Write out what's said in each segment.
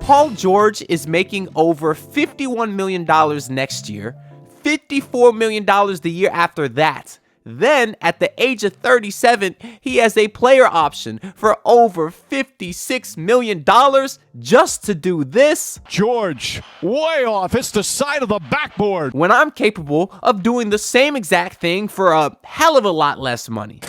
Paul George is making over $51 million next year, $54 million the year after that. Then, at the age of 37, he has a player option for over $56 million just to do this. George, way off. It's the side of the backboard. When I'm capable of doing the same exact thing for a hell of a lot less money.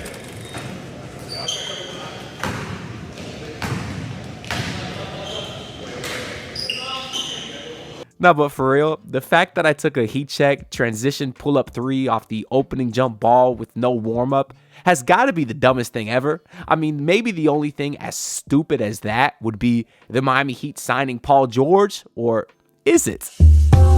No, but for real, the fact that I took a heat check, transition pull-up 3 off the opening jump ball with no warm-up has got to be the dumbest thing ever. I mean, maybe the only thing as stupid as that would be the Miami Heat signing Paul George, or is it?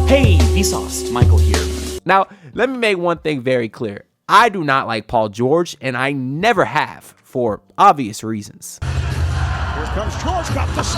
Hey, Vsauce, Michael here. Now, let me make one thing very clear. I do not like Paul George, and I never have, for obvious reasons.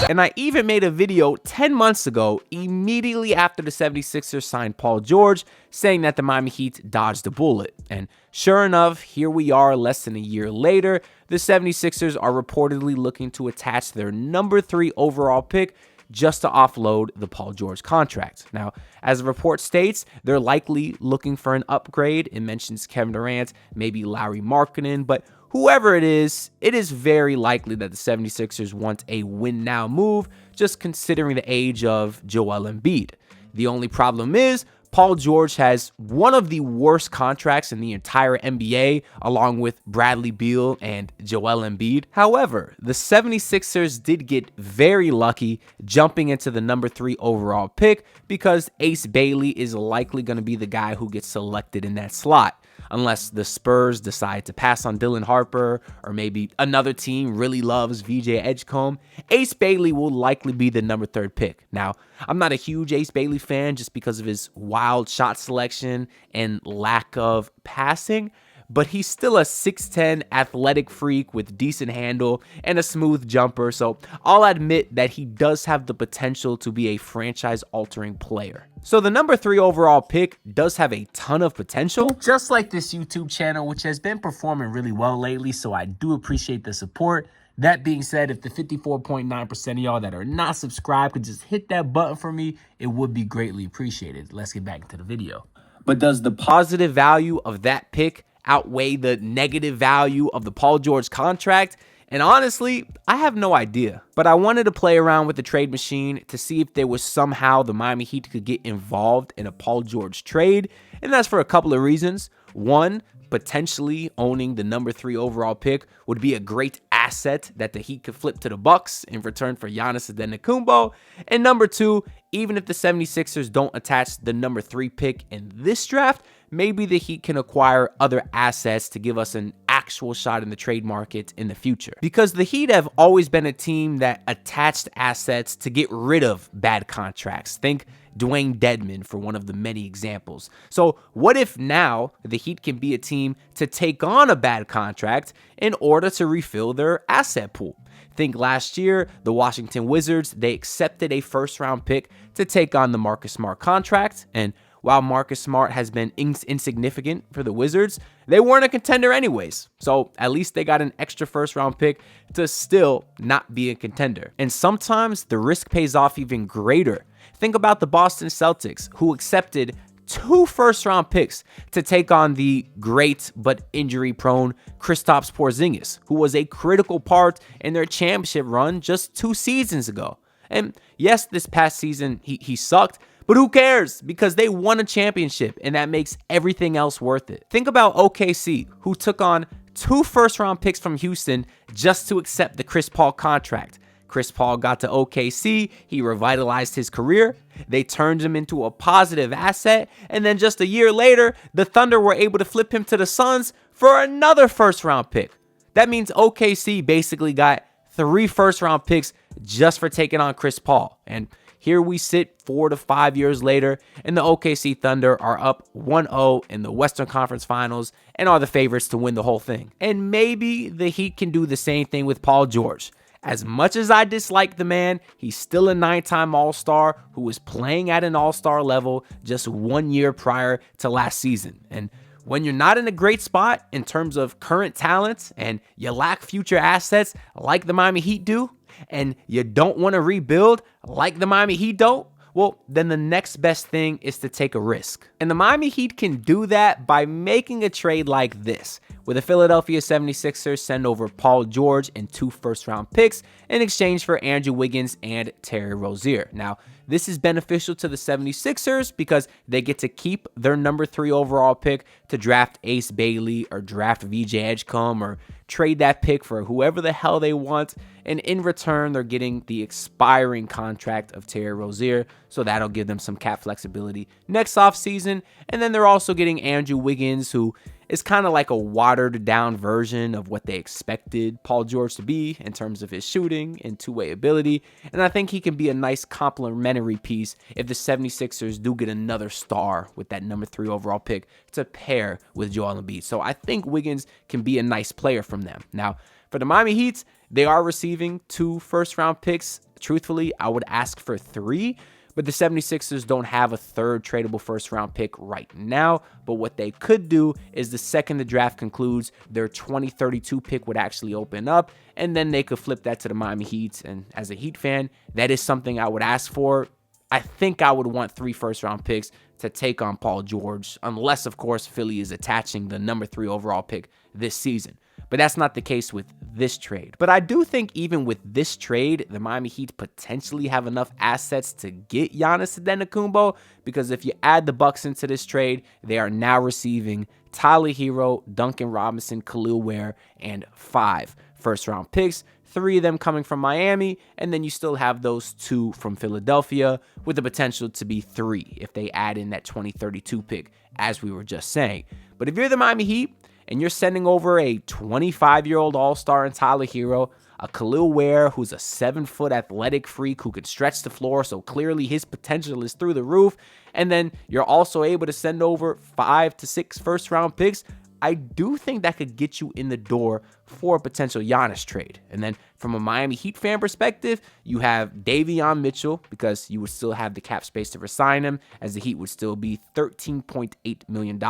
And I even made a video 10 months ago, immediately after the 76ers signed Paul George, saying that the Miami Heat dodged a bullet. And sure enough, here we are less than a year later. The 76ers are reportedly looking to attach their number 3 overall pick just to offload the Paul George contract. Now, as the report states, they're likely looking for an upgrade. It mentions Kevin Durant, maybe Lauri Markkanen, but whoever it is very likely that the 76ers want a win-now move, just considering the age of Joel Embiid. The only problem is Paul George has one of the worst contracts in the entire NBA, along with Bradley Beal and Joel Embiid. However, the 76ers did get very lucky jumping into the number 3 overall pick because Ace Bailey is likely going to be the guy who gets selected in that slot. Unless the Spurs decide to pass on Dylan Harper, or maybe another team really loves VJ Edgecombe, Ace Bailey will likely be the number 3 pick. Now, I'm not a huge Ace Bailey fan just because of his wild shot selection and lack of passing, but he's still a 6'10" athletic freak with decent handle and a smooth jumper, so I'll admit that he does have the potential to be a franchise-altering player. So the number 3 overall pick does have a ton of potential, just like this YouTube channel, which has been performing really well lately, so I do appreciate the support. That being said, if the 54.9% of y'all that are not subscribed could just hit that button for me, it would be greatly appreciated. Let's get back into the video. But does the positive value of that pick outweigh the negative value of the Paul George contract? And honestly, I have no idea. But I wanted to play around with the trade machine to see if there was somehow the Miami Heat could get involved in a Paul George trade. And that's for a couple of reasons. One, potentially owning the number 3 overall pick would be a great asset that the Heat could flip to the Bucks in return for Giannis Antetokounmpo. And number 2, even if the 76ers don't attach the number 3 pick in this draft, maybe the Heat can acquire other assets to give us an actual shot in the trade market in the future. Because the Heat have always been a team that attached assets to get rid of bad contracts. Think Dwayne Dedmon for one of the many examples. So what if now the Heat can be a team to take on a bad contract in order to refill their asset pool? Think last year, the Washington Wizards, they accepted a first-round pick to take on the Marcus Smart contract, and while Marcus Smart has been insignificant for the Wizards, they weren't a contender anyways. So at least they got an extra first-round pick to still not be a contender. And sometimes the risk pays off even greater. Think about the Boston Celtics, who accepted 2 first-round picks to take on the great but injury-prone Kristaps Porzingis, who was a critical part in their championship run just 2 seasons ago. And yes, this past season he sucked, but who cares? Because they won a championship, and that makes everything else worth it. Think about OKC, who took on 2 first-round picks from Houston just to accept the Chris Paul contract. Chris Paul got to OKC, he revitalized his career, they turned him into a positive asset, and then just a year later, the Thunder were able to flip him to the Suns for another first-round pick. That means OKC basically got 3 first-round picks just for taking on Chris Paul. And here we sit 4 to 5 years later, and the OKC Thunder are up 1-0 in the Western Conference Finals and are the favorites to win the whole thing. And maybe the Heat can do the same thing with Paul George. As much as I dislike the man, he's still a 9-time All-Star who was playing at an All-Star level just 1 year prior to last season. And when you're not in a great spot in terms of current talent and you lack future assets like the Miami Heat do, and you don't want to rebuild like the Miami Heat don't, well, then the next best thing is to take a risk. And the Miami Heat can do that by making a trade like this, where the Philadelphia 76ers send over Paul George and 2 first-round picks in exchange for Andrew Wiggins and Terry Rozier. Now, this is beneficial to the 76ers because they get to keep their number 3 overall pick to draft Ace Bailey or draft VJ Edgecombe or trade that pick for whoever the hell they want. And in return, they're getting the expiring contract of Terry Rozier, so that'll give them some cap flexibility next offseason. And then they're also getting Andrew Wiggins, who is kind of like a watered down version of what they expected Paul George to be in terms of his shooting and two-way ability. And I think he can be a nice complementary piece if the 76ers do get another star with that number 3 overall pick to pair with Joel Embiid. So I think Wiggins can be a nice player from them. Now, for the Miami Heat, they are receiving 2 first-round picks. Truthfully, I would ask for 3. But the 76ers don't have a third tradable first-round pick right now. But what they could do is the second the draft concludes, their 2032 pick would actually open up. And then they could flip that to the Miami Heat. And as a Heat fan, that is something I would ask for. I think I would want 3 first-round picks to take on Paul George. Unless, of course, Philly is attaching the number 3 overall pick this season. But that's not the case with this trade. But I do think even with this trade, the Miami Heat potentially have enough assets to get Giannis Antetokounmpo, because if you add the Bucks into this trade, they are now receiving Tyler Hero, Duncan Robinson, Khalil Ware, and 5 first-round picks. 3 of them coming from Miami, and then you still have those 2 from Philadelphia with the potential to be 3 if they add in that 2032 pick, as we were just saying. But if you're the Miami Heat, and you're sending over a 25-year-old all-star in Tyler Hero, a Khalil Ware who's a 7-foot athletic freak who could stretch the floor, so clearly his potential is through the roof, and then you're also able to send over 5 to 6 first-round picks, I do think that could get you in the door for a potential Giannis trade. And then from a Miami Heat fan perspective, you have Davion Mitchell, because you would still have the cap space to resign him, as the Heat would still be $13.8 million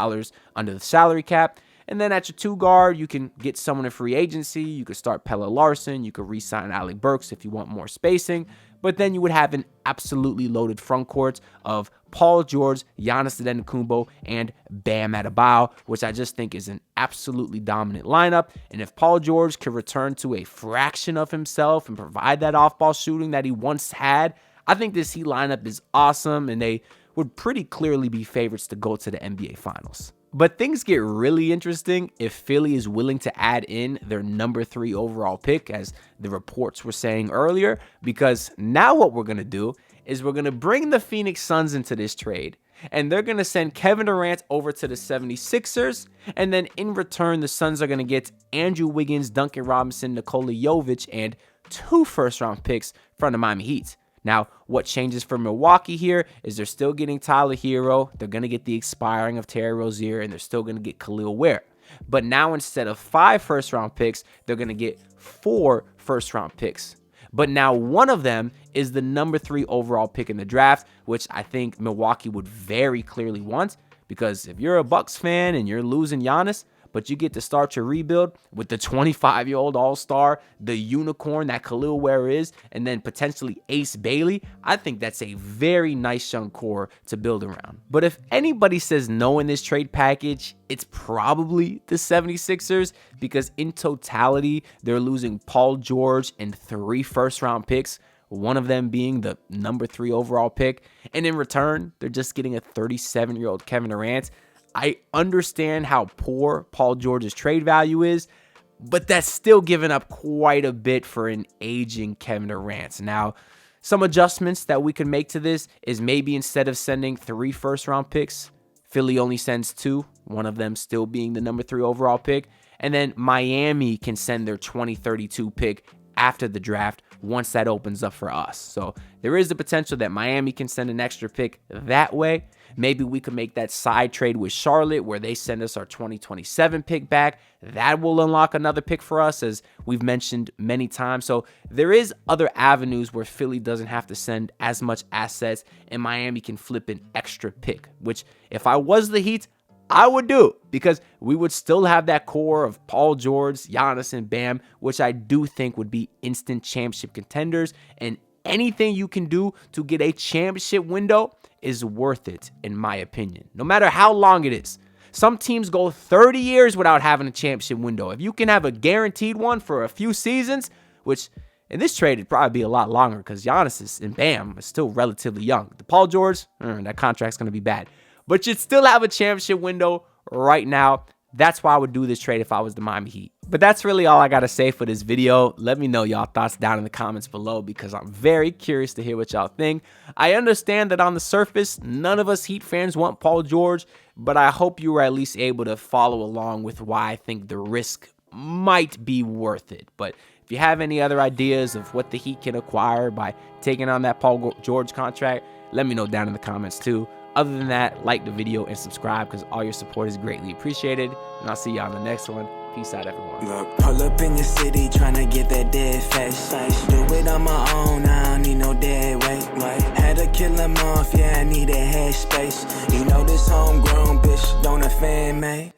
under the salary cap. And then at your 2 guard, you can get someone in free agency. You could start Pelle Larson. You could re-sign Alec Burks if you want more spacing. But then you would have an absolutely loaded front court of Paul George, Giannis Antetokounmpo, and Bam Adebayo, which I just think is an absolutely dominant lineup. And if Paul George can return to a fraction of himself and provide that off-ball shooting that he once had, I think this Heat lineup is awesome, and they would pretty clearly be favorites to go to the NBA Finals. But things get really interesting if Philly is willing to add in their number 3 overall pick, as the reports were saying earlier, because now what we're going to do is we're going to bring the Phoenix Suns into this trade, and they're going to send Kevin Durant over to the 76ers, and then in return, the Suns are going to get Andrew Wiggins, Duncan Robinson, Nikola Jovic, and 2 first-round picks from the Miami Heat. Now, what changes for Milwaukee here is they're still getting Tyler Hero, they're going to get the expiring of Terry Rozier, and they're still going to get Khalil Ware. But now instead of 5 first-round picks, they're going to get 4 first-round picks. But now one of them is the number 3 overall pick in the draft, which I think Milwaukee would very clearly want, because if you're a Bucks fan and you're losing Giannis, but you get to start your rebuild with the 25-year-old all-star, the unicorn that Khalil Ware is, and then potentially Ace Bailey, I think that's a very nice young core to build around. But if anybody says no in this trade package, it's probably the 76ers, because in totality, they're losing Paul George and 3 first-round picks, one of them being the number 3 overall pick, and in return, they're just getting a 37-year-old Kevin Durant. I understand how poor Paul George's trade value is, but that's still giving up quite a bit for an aging Kevin Durant. Now, some adjustments that we can make to this is maybe instead of sending 3 first-round picks, Philly only sends 2, one of them still being the number 3 overall pick, and then Miami can send their 2032 pick after the draft once that opens up for us. So there is the potential that Miami can send an extra pick that way. Maybe we could make that side trade with Charlotte where they send us our 2027 pick back. That will unlock another pick for us, as we've mentioned many times. So there is other avenues where Philly doesn't have to send as much assets and Miami can flip an extra pick, which if I was the Heat, I would do, because we would still have that core of Paul George, Giannis, and Bam, which I do think would be instant championship contenders. And anything you can do to get a championship window is worth it, in my opinion, no matter how long it is. Some teams go 30 years without having a championship window. If you can have a guaranteed one for a few seasons, which in this trade it'd probably be a lot longer because Giannis and Bam is still relatively young. The Paul George, that contract's going to be bad. But you'd still have a championship window right now. That's why I would do this trade if I was the Miami Heat. But that's really all I got to say for this video. Let me know y'all thoughts down in the comments below, because I'm very curious to hear what y'all think. I understand that on the surface, none of us Heat fans want Paul George, but I hope you were at least able to follow along with why I think the risk might be worth it. But if you have any other ideas of what the Heat can acquire by taking on that Paul George contract, let me know down in the comments too. Other than that, like the video and subscribe, because all your support is greatly appreciated. And I'll see y'all in the next one. Peace out, everyone. Look, pull up in your city, tryna get that dead face. Do it on my own, I don't need no dead weight. Had to kill him off, yeah, I need a head space. You know this homegrown bitch don't offend me.